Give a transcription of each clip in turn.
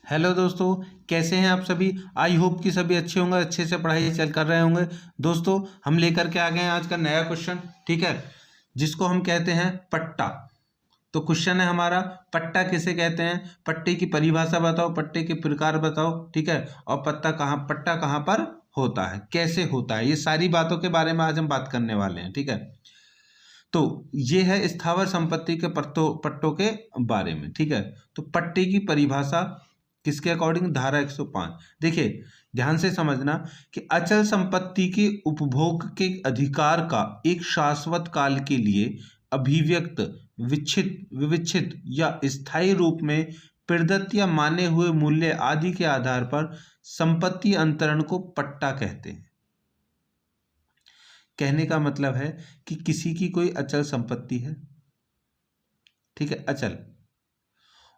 Hello दोस्तों, कैसे हैं आप सभी। आई होप कि सभी अच्छे होंगे, अच्छे से पढ़ाई चल कर रहे होंगे। दोस्तों, हम लेकर के आ गए हैं आज का नया क्वेश्चन, ठीक है, जिसको हम कहते हैं पट्टा। तो क्वेश्चन है हमारा, पट्टा किसे कहते हैं, पट्टे की परिभाषा बताओ, पट्टे के प्रकार बताओ, ठीक है, और पट्टा कहाँ पर होता है, कैसे होता है, ये सारी बातों के बारे में आज हम बात करने वाले हैं, ठीक है। तो ये है स्थावर संपत्ति के पट्टों के बारे में, ठीक है। तो पट्टे की परिभाषा किसके अकॉर्डिंग, धारा 105। देखिए ध्यान से समझना कि अचल संपत्ति के उपभोग के अधिकार का एक शाश्वत काल के लिए अभिव्यक्त, विविच्छित या स्थायी रूप में प्रदत्त या माने हुए मूल्य आदि के आधार पर संपत्ति अंतरण को पट्टा कहते हैं। कहने का मतलब है कि किसी की कोई अचल संपत्ति है, ठीक है, अचल,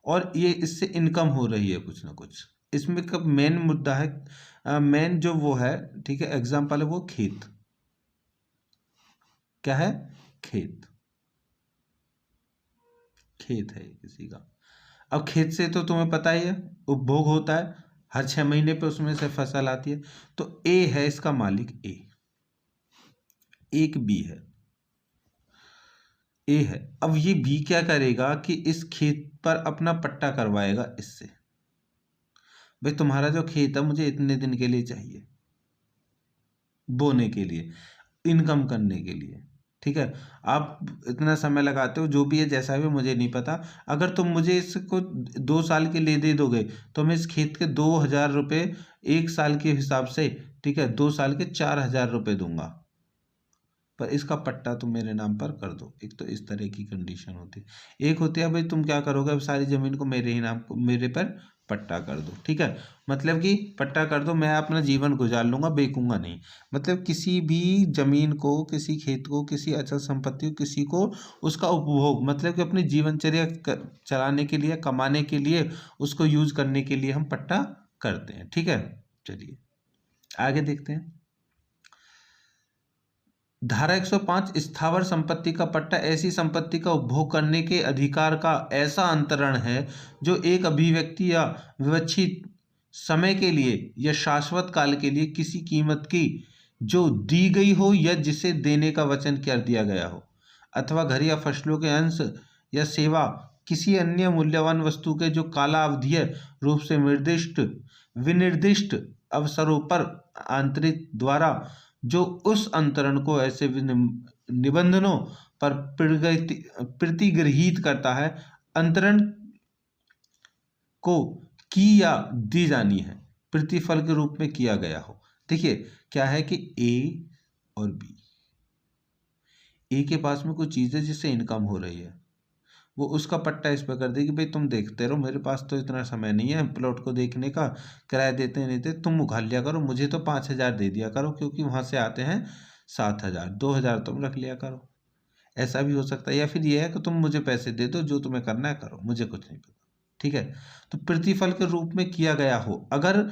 और ये इससे इनकम हो रही है कुछ ना कुछ। इसमें कब मेन मुद्दा है, मेन जो वो है, ठीक है, एग्जाम्पल है वो खेत। क्या है, खेत, खेत है किसी का। अब खेत से तो तुम्हें पता ही है उपभोग होता है, हर 6 महीने पे उसमें से फसल आती है। तो ए है इसका मालिक, एक बी है, ए है। अब ये बी क्या करेगा कि इस खेत पर अपना पट्टा करवाएगा इससे, भाई तुम्हारा जो खेत है मुझे इतने दिन के लिए चाहिए, बोने के लिए, इनकम करने के लिए, ठीक है। आप इतना समय लगाते हो, जो भी है जैसा भी, मुझे नहीं पता। अगर तुम मुझे इसको 2 साल के लिए दे दोगे तो मैं इस खेत के 2,000 रुपये 1 साल के हिसाब से, ठीक है, 2 साल के 4,000 रुपये दूंगा, पर इसका पट्टा तुम मेरे नाम पर कर दो। एक तो इस तरह की कंडीशन होती है। एक होती है भाई तुम क्या करोगे, अब सारी जमीन को मेरे ही नाम, मेरे पर पट्टा कर दो, ठीक है। मतलब कि पट्टा कर दो, मैं अपना जीवन गुजार लूंगा, बेचूंगा नहीं। मतलब किसी भी जमीन को, किसी खेत को, किसी अचल संपत्ति को, किसी को उसका उपभोग, मतलब कि अपनी जीवनचर्या चलाने के लिए, कमाने के लिए, उसको यूज करने के लिए हम पट्टा करते हैं, ठीक है। चलिए आगे देखते हैं। धारा 105, स्थावर संपत्ति का पट्टा ऐसी संपत्ति का उपभोग करने के अधिकार का ऐसा अंतरण है जो एक अभिव्यक्ति या विवक्षित समय के लिए या शाश्वत काल के लिए किसी कीमत की जो दी गई हो या जिसे देने का वचन कर दिया गया हो, अथवा घर या फसलों के अंश या सेवा किसी अन्य मूल्यवान वस्तु के जो कालावधीय रूप से विनिर्दिष्ट अवसरों पर आंतरिक द्वारा जो उस अंतरण को ऐसे निबंधनों पर प्रतिगृहीत करता है, अंतरण को की या दी जानी है, प्रतिफल के रूप में किया गया हो। देखिए क्या है कि ए और बी, ए के पास में कुछ चीज़ है जिससे इनकम हो रही है, वो उसका पट्टा इस पर कर दे कि भाई तुम देखते रहो, मेरे पास तो इतना समय नहीं है प्लॉट को देखने का, किराया देते नहीं देते, तुम उघाल लिया करो, मुझे तो 5,000 दे दिया करो, क्योंकि वहाँ से आते हैं 7,000, 2,000 तुम रख लिया करो। ऐसा भी हो सकता है, या फिर यह है कि तुम मुझे पैसे दे दो, जो तुम्हें करना है करो, मुझे कुछ नहीं पता, ठीक है। तो प्रतिफल के रूप में किया गया हो, अगर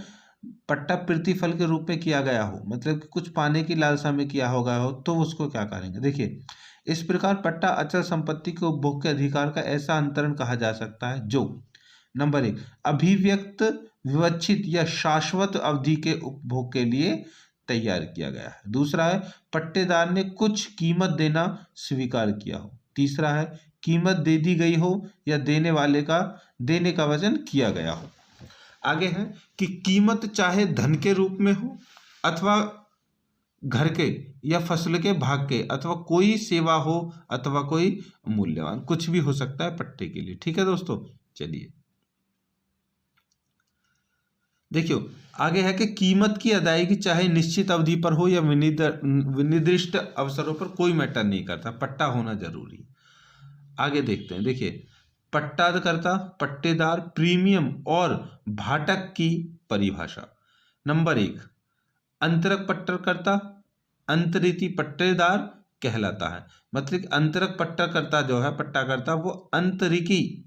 पट्टा प्रतिफल के रूप में किया गया हो, मतलब कि कुछ पाने की लालसा में किया हो गया हो, तो उसको क्या करेंगे। देखिए इस प्रकार पट्टा अचल संपत्ति के उपभोग के अधिकार का ऐसा अंतरण कहा जा सकता है जो, नंबर 1, अभिव्यक्त, विवक्षित या शाश्वत अवधि के उपभोग के लिए तैयार किया गया है। दूसरा है पट्टेदार ने कुछ कीमत देना स्वीकार किया हो। तीसरा है कीमत दे दी गई हो या देने वाले का देने का वचन किया गया हो। आगे है कि कीमत चाहे धन के रूप में हो, अथवा घर के या फसल के भाग के, अथवा कोई सेवा हो, अथवा कोई मूल्यवान, कुछ भी हो सकता है पट्टे के लिए, ठीक है दोस्तों। चलिए देखियो आगे है कि कीमत की अदायगी चाहे निश्चित अवधि पर हो या विनिर्दिष्ट अवसरों पर, कोई मैटर नहीं करता, पट्टा होना जरूरी है। आगे देखते हैं। देखिए पट्टाकर्ता, पट्टेदार, प्रीमियम और भाटक की परिभाषा। नंबर 1, अंतरक पट्टाकर्ता अंतरिति पट्टेदार कहलाता है। मतलब अंतरक पट्टाकर्ता जो है, पट्टाकर्ता, वो अंतरिति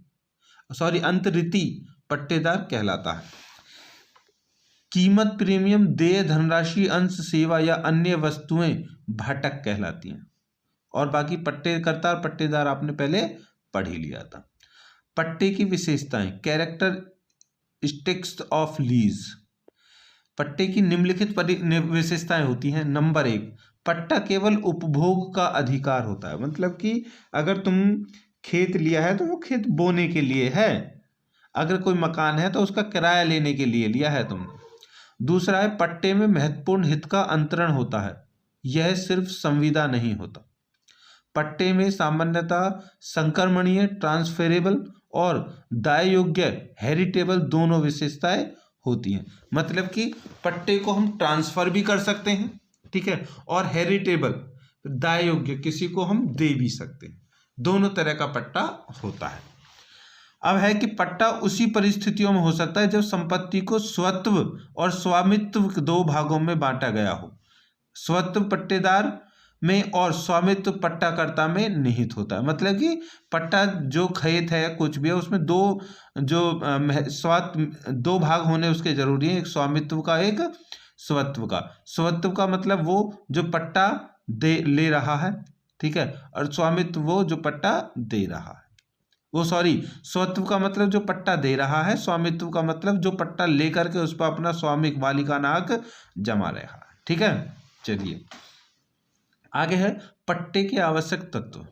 पट्टेदार कहलाता है। कीमत, प्रीमियम, देय धनराशि, अंश, सेवा या अन्य वस्तुएं भाटक कहलाती हैं। और बाकी पट्टेकर्ता और पट्टेदार आपने पहले पढ़ ही लिया था। पट्टे की विशेषताएं, कैरेक्टर कैरेक्टरिस्टिक्स ऑफ लीज। पट्टे की निम्नलिखित विशेषताएं होती हैं। नंबर 1, पट्टा केवल उपभोग का अधिकार होता है, मतलब कि अगर तुम खेत लिया है तो वो खेत बोने के लिए है। अगर कोई मकान है तो उसका किराया लेने के लिए लिया है तुमने। दूसरा है, पट्टे में महत्वपूर्ण हित का अंतरण होता है, यह सिर्फ संविदा नहीं होता। पट्टे में सामान्यतः संक्रमणीय, ट्रांसफरेबल और दाय योग्य, हेरिटेबल दोनों विशेषताएं होती हैं। मतलब कि पट्टे को हम ट्रांसफर भी कर सकते हैं, ठीक है, और हेरिटेबल, दाय योग्य, किसी को हम दे भी सकते हैं। दोनों तरह का पट्टा होता है। अब है कि पट्टा उसी परिस्थितियों में हो सकता है जब संपत्ति को स्वत्व और स्वामित्व दो भागों में बांटा गया हो। स्वत्व पट्टेदार में और स्वामित्व पट्टाकर्ता में निहित होता है। मतलब कि पट्टा जो खेत है कुछ भी है उसमें दो दो भाग होने उसके जरूरी है, एक स्वामित्व का, एक स्वत्व का। स्वत्व का मतलब वो जो पट्टा ले रहा है, ठीक है, और स्वामित्व वो जो पट्टा दे रहा है। स्वत्व का मतलब जो पट्टा दे रहा है, स्वामित्व का मतलब जो पट्टा लेकर के उस पर अपना स्वामिक मालिकाना हक जमा रहा है। ठीक है, चलिए आगे है पट्टे के आवश्यक तत्व।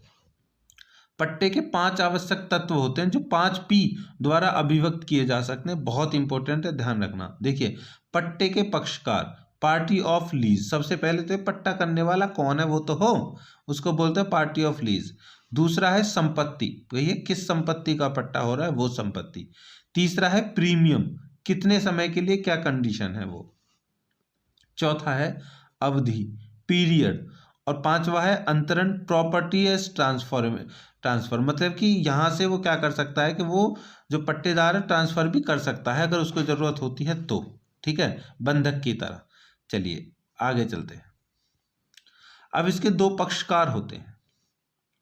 पट्टे के 5 आवश्यक तत्व होते हैं जो 5P द्वारा अभिव्यक्त किए जा सकते हैं। बहुत इंपॉर्टेंट है, ध्यान रखना। देखिए, पट्टे के पक्षकार, पार्टी ऑफ लीज। सबसे पहले तो पट्टा करने वाला कौन है वो तो हो, उसको बोलते हैं पार्टी ऑफ लीज। दूसरा है संपत्ति, भैया किस संपत्ति का पट्टा हो रहा है वो संपत्ति। तीसरा है प्रीमियम, कितने समय के लिए, क्या कंडीशन है वो। चौथा है अवधि, पीरियड। और पांचवा है अंतरण, प्रॉपर्टी एज ट्रांसफर। मतलब कि यहां से वो क्या कर सकता है कि वो जो पट्टेदार है ट्रांसफर भी कर सकता है अगर उसको जरूरत होती है तो, ठीक है, बंधक की तरह। चलिए आगे चलते हैं। अब इसके 2 पक्षकार होते हैं।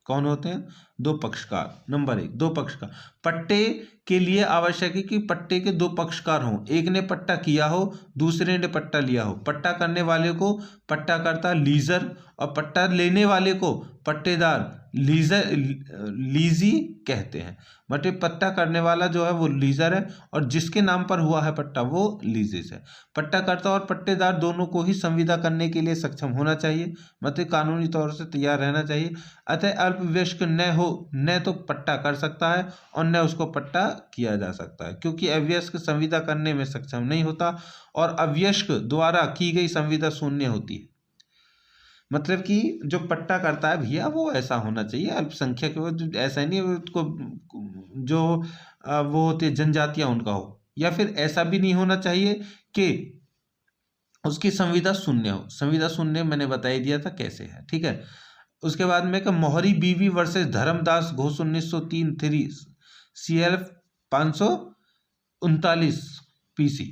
कौन होते हैं? 2 पक्षकार। नंबर 1, 2 पक्षकार। पट्टे के लिए आवश्यक है कि पट्टे के 2 पक्षकार हों। एक ने पट्टा किया हो, दूसरे ने पट्टा लिया हो। पट्टा करने वाले को पट्टाकर्ता, लीजर, और पट्टा लेने वाले को पट्टेदार, लीजी कहते हैं। मतलब पट्टा करने वाला जो है वो लीजर है और जिसके नाम पर हुआ है पट्टा वो लीजिस है। पट्टाकर्ता और पट्टेदार दोनों को ही संविदा करने के लिए सक्षम होना चाहिए, मतलब कानूनी तौर से तैयार रहना चाहिए। अतः अल्पवयस्क न तो पट्टा कर सकता है और न उसको पट्टा किया जा सकता है, क्योंकि अवयस्क संविदा करने में सक्षम नहीं होता और अवयस्क द्वारा की गई संविदा शून्य होती है। मतलब कि जो पट्टा करता है भैया वो ऐसा होना चाहिए अल्पसंख्यक, ऐसा नहीं उसको जो वो होती है जनजातियां उनका हो, या फिर ऐसा भी नहीं होना चाहिए कि उसकी संविदा शून्य हो। संविदा शून्य मैंने बता ही दिया था कैसे है, ठीक है। उसके बाद में Mohori Bibi versus Dharmdas Ghosh 1903 CLF 539 PC।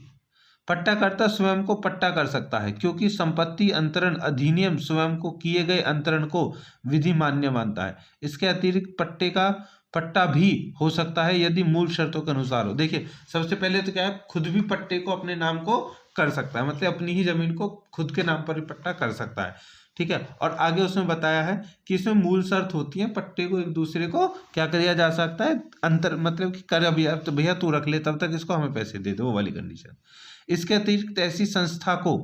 पट्टाकर्ता स्वयं को पट्टा कर सकता है क्योंकि संपत्ति अंतरण अधिनियम स्वयं को किए गए अंतरण को विधि मान्य मानता है। इसके अतिरिक्त पट्टे का पट्टा भी हो सकता है यदि मूल शर्तों के अनुसार हो। देखिए, सबसे पहले तो क्या है, खुद भी पट्टे को अपने नाम को कर सकता है, मतलब अपनी ही जमीन को खुद के नाम पर भी पट्टा कर सकता है, ठीक है। और आगे उसमें बताया है कि इसमें मूल शर्त होती है, पट्टे को एक दूसरे को क्या किया जा सकता है, अंतर, मतलब कि कर अभी तो भैया तू रख ले तब तक इसको हमें पैसे दे दो, वो वाली कंडीशन। इसके अतिरिक्त ऐसी संस्था को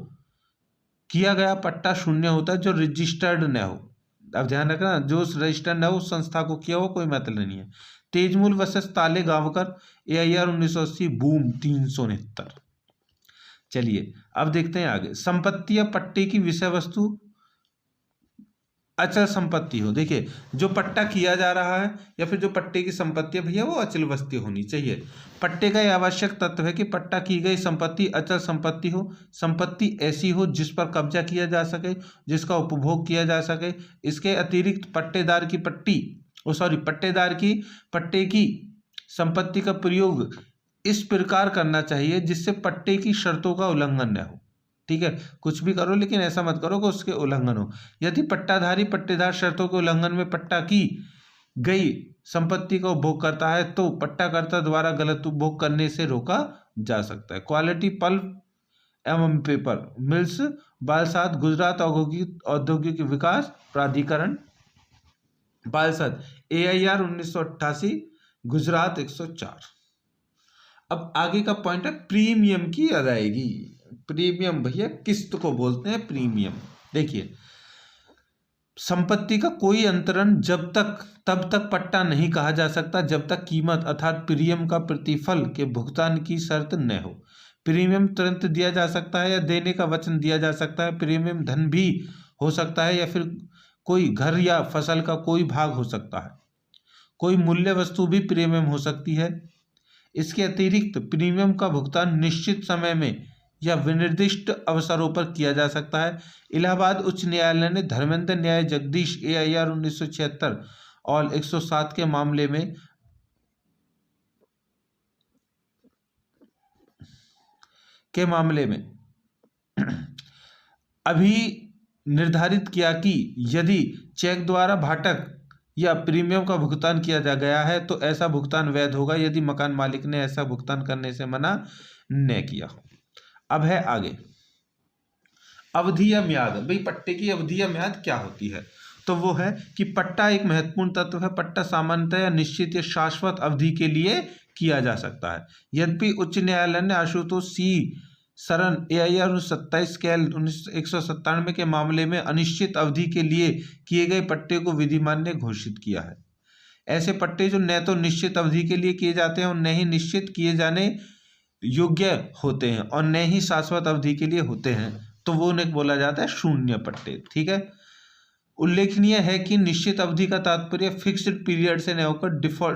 किया गया पट्टा शून्य होता है जो रजिस्टर्ड न हो। अब ध्यान रखना, जो रजिस्टर्ड न हो उस संस्था को किया हो कोई मतलब नहीं है। तेजमूल वर्सेस ताले गांवकर AIR 1980 बूम 369। चलिए अब देखते हैं आगे। संपत्ति या पट्टे की विषय वस्तु अचल संपत्ति हो। देखिए, जो पट्टा किया जा रहा है या फिर जो पट्टे की संपत्ति है भैया वो अचल वस्तु होनी चाहिए। पट्टे का यह आवश्यक तत्व है कि पट्टा की गई संपत्ति अचल संपत्ति हो। संपत्ति ऐसी हो जिस पर कब्जा किया जा सके, जिसका उपभोग किया जा सके। इसके अतिरिक्त पट्टेदार की पट्टे की संपत्ति का प्रयोग इस प्रकार करना चाहिए जिससे पट्टे की शर्तों का उल्लंघन न हो, ठीक है। कुछ भी करो लेकिन ऐसा मत करो कि उसके उल्लंघन हो। यदि पट्टाधारी पट्टेदार शर्तों के उल्लंघन में पट्टा की गई संपत्ति का उपभोग करता है तो पट्टाकर्ता द्वारा गलत उपभोग करने से रोका जा सकता है। क्वालिटी पल्प एवं पेपर मिल्स, बालसाद, गुजरात औद्योगिक विकास प्राधिकरण, बालसाद AIR 1988, गुजरात 104। अब आगे का पॉइंट है प्रीमियम की अदायगी। प्रीमियम भैया किस्त को बोलते हैं प्रीमियम। देखिए, संपत्ति का कोई अंतरण तब तक पट्टा नहीं कहा जा सकता जब तक कीमत अर्थात प्रीमियम का प्रतिफल के भुगतान की शर्त न हो। प्रीमियम तुरंत दिया जा सकता है या देने का वचन दिया जा सकता है। प्रीमियम धन भी हो सकता है या फिर कोई घर या फसल का कोई भाग हो सकता है। कोई मूल्य वस्तु भी प्रीमियम हो सकती है। इसके अतिरिक्त प्रीमियम का भुगतान निश्चित समय में या विनिर्दिष्ट अवसरों पर किया जा सकता है। इलाहाबाद उच्च न्यायालय ने धर्मेंद्र न्याय जगदीश AIR 1976 और 107 के मामले में अभी निर्धारित किया कि यदि चेक द्वारा भाटक या प्रीमियम का भुगतान किया जा गया है तो ऐसा भुगतान वैध होगा यदि मकान मालिक ने ऐसा भुगतान करने से मना न किया हो। अब है आगे अवधि या म्याद। भाई पट्टे की अवधि या म्याद क्या होती है? तो वो है कि पट्टा एक महत्वपूर्ण तत्व है। पट्टा सामान्यतः या निश्चित या शाश्वत अवधि के लिए किया जा सकता है। यद्यपि उच्च न्यायालय ने आशुतोष C शरण AIR 27 कैल 197 के मामले में अनिश्चित अवधि के लिए किए गए पट्टे को विधिमान्य घोषित किया है। ऐसे पट्टे जो न तो निश्चित अवधि के लिए किए जाते हैं और न ही निश्चित किए जाने योग्य होते हैं और न ही शाश्वत अवधि के लिए होते हैं, तो वो उन्हें बोला जाता है शून्य पट्टे। ठीक है। उल्लेखनीय है कि निश्चित अवधि का तात्पर्य फिक्स्ड पीरियड से न होकर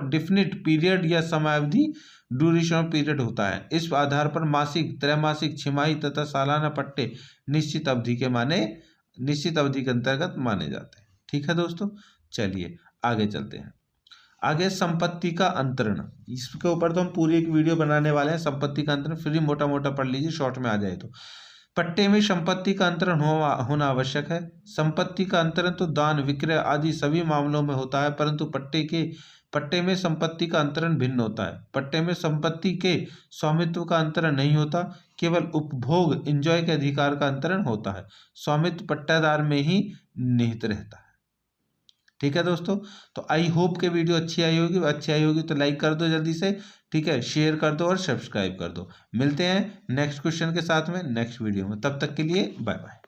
डिफिनिट पीरियड या समयावधि ड्यूरेशन पीरियड होता है। इस आधार पर मासिक, त्रैमासिक, छमाही तथा सालाना पट्टे निश्चित अवधि के अंतर्गत माने जाते हैं। ठीक है दोस्तों, चलिए आगे चलते हैं। आगे संपत्ति का अंतरण। इसके ऊपर तो हम पूरी एक वीडियो बनाने वाले हैं। संपत्ति का अंतरण फिर ही मोटा मोटा पढ़ लीजिए, शॉर्ट में आ जाए तो। पट्टे में संपत्ति का अंतरण होना आवश्यक है। संपत्ति का अंतरण तो दान, विक्रय आदि सभी मामलों में होता है, परंतु पट्टे में संपत्ति का अंतरण भिन्न होता है। पट्टे में संपत्ति के स्वामित्व का अंतरण नहीं होता, केवल उपभोग एंजॉय के अधिकार का अंतरण होता है। स्वामित्व पट्टेदार में ही निहित रहता है। ठीक है दोस्तों, तो आई होप के वीडियो अच्छी आई होगी तो लाइक कर दो जल्दी से। ठीक है, शेयर कर दो और सब्सक्राइब कर दो। मिलते हैं नेक्स्ट क्वेश्चन के साथ में नेक्स्ट वीडियो में। तब तक के लिए बाय बाय।